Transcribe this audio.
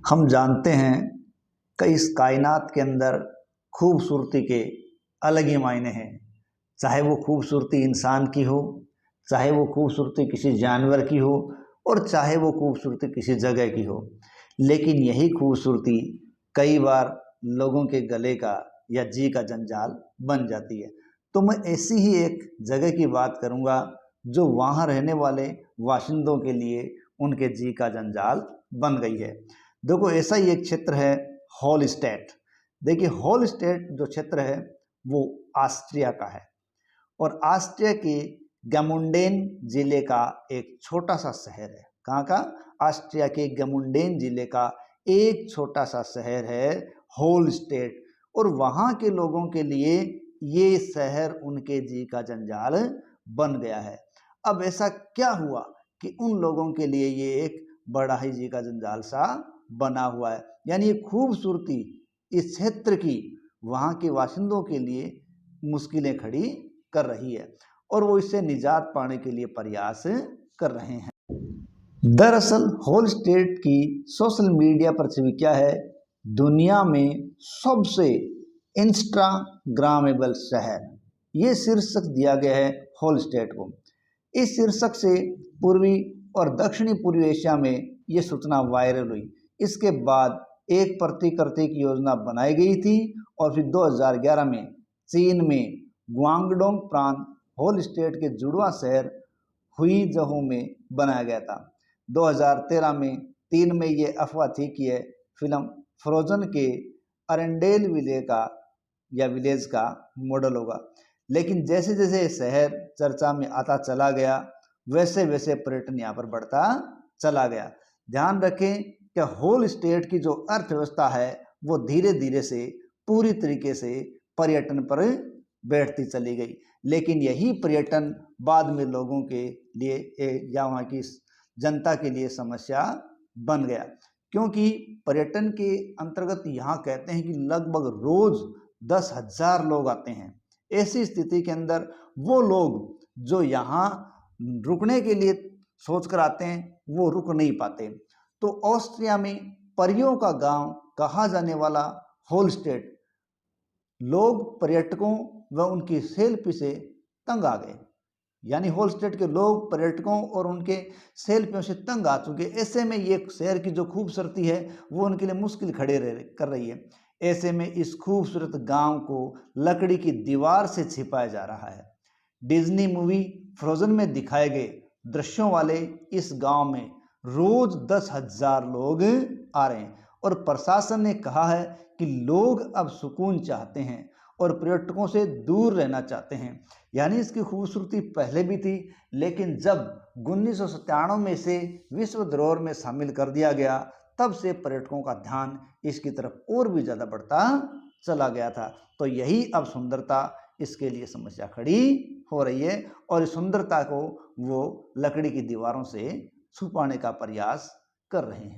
हम जानते हैं कि इस कायनात के अंदर खूबसूरती के अलग ही मायने हैं। चाहे वो खूबसूरती इंसान की हो, चाहे वो खूबसूरती किसी जानवर की हो, और चाहे वो खूबसूरती किसी जगह की हो, लेकिन यही खूबसूरती कई बार लोगों के गले का या जी का जंजाल बन जाती है। तो मैं ऐसी ही एक जगह की बात करूंगा जो वहाँ रहने वाले बाशिंदों के लिए उनके जी का जंजाल बन गई है। देखो, ऐसा ही एक क्षेत्र है हॉलस्टेट। देखिए, हॉलस्टेट जो क्षेत्र है वो ऑस्ट्रिया का है, और ऑस्ट्रिया के गमुंडेन जिले का एक छोटा सा शहर है। कहाँ का? ऑस्ट्रिया के गमुंडेन जिले का एक छोटा सा शहर है हॉलस्टेट, और वहाँ के लोगों के लिए ये शहर उनके जी का जंजाल बन गया है। अब ऐसा क्या हुआ कि उन लोगों के लिए ये एक बड़ा ही जी का जंजाल सा बना हुआ है, यानी ये खूबसूरती इस क्षेत्र की वहाँ के बाशिंदों के लिए मुश्किलें खड़ी कर रही है, और वो इससे निजात पाने के लिए प्रयास कर रहे हैं। दरअसल हॉलस्टेट की सोशल मीडिया पर छवि क्या है? दुनिया में सबसे इंस्टाग्रामेबल शहर, ये शीर्षक दिया गया है हॉलस्टेट को। इस शीर्षक से पूर्वी और दक्षिणी पूर्वी एशिया में ये सूचना वायरल हुई। इसके बाद एक प्रतिकृति की योजना बनाई गई थी, और फिर 2011 में चीन में ग्वांगडोंग प्रांत हॉलस्टेट के जुड़वा शहर हुईजहू में बनाया गया था। 2013 में चीन में ये अफवाह थी कि यह फिल्म फ्रोजन के अरेंडेल विलेज का मॉडल होगा, लेकिन जैसे जैसे शहर चर्चा में आता चला गया, वैसे वैसे पर्यटन यहाँ पर बढ़ता चला गया। ध्यान रखें कि हॉलस्टेट की जो अर्थव्यवस्था है वो धीरे धीरे से पूरी तरीके से पर्यटन पर बैठती चली गई, लेकिन यही पर्यटन बाद में लोगों के लिए या वहाँ की जनता के लिए समस्या बन गया, क्योंकि पर्यटन के अंतर्गत यहाँ कहते हैं कि लगभग रोज 10,000 लोग आते हैं। ऐसी स्थिति के अंदर वो लोग जो यहाँ रुकने के लिए सोच कर आते हैं वो रुक नहीं पाते। तो ऑस्ट्रिया में परियों का गांव कहा जाने वाला हॉलस्टेट लोग पर्यटकों व उनकी सेल्फी से तंग आ गए, यानी हॉलस्टेट के लोग पर्यटकों और उनके सेल्फियों से तंग आ चुके। ऐसे में ये शहर की जो खूबसूरती है वो उनके लिए मुश्किल खड़े कर रही है। ऐसे में इस खूबसूरत गांव को लकड़ी की दीवार से छिपाया जा रहा है। डिज्नी मूवी फ्रोजन में दिखाए गए दृश्यों वाले इस गांव में रोज 10,000 लोग आ रहे हैं, और प्रशासन ने कहा है कि लोग अब सुकून चाहते हैं और पर्यटकों से दूर रहना चाहते हैं। यानी इसकी खूबसूरती पहले भी थी, लेकिन जब 1997 में इसे विश्व धरोहर में शामिल कर दिया गया, तब से पर्यटकों का ध्यान इसकी तरफ और भी ज़्यादा बढ़ता चला गया था। तो यही अब सुंदरता इसके लिए समस्या खड़ी हो रही है, और इस सुंदरता को वो लकड़ी की दीवारों से छुपाने का प्रयास कर रहे हैं।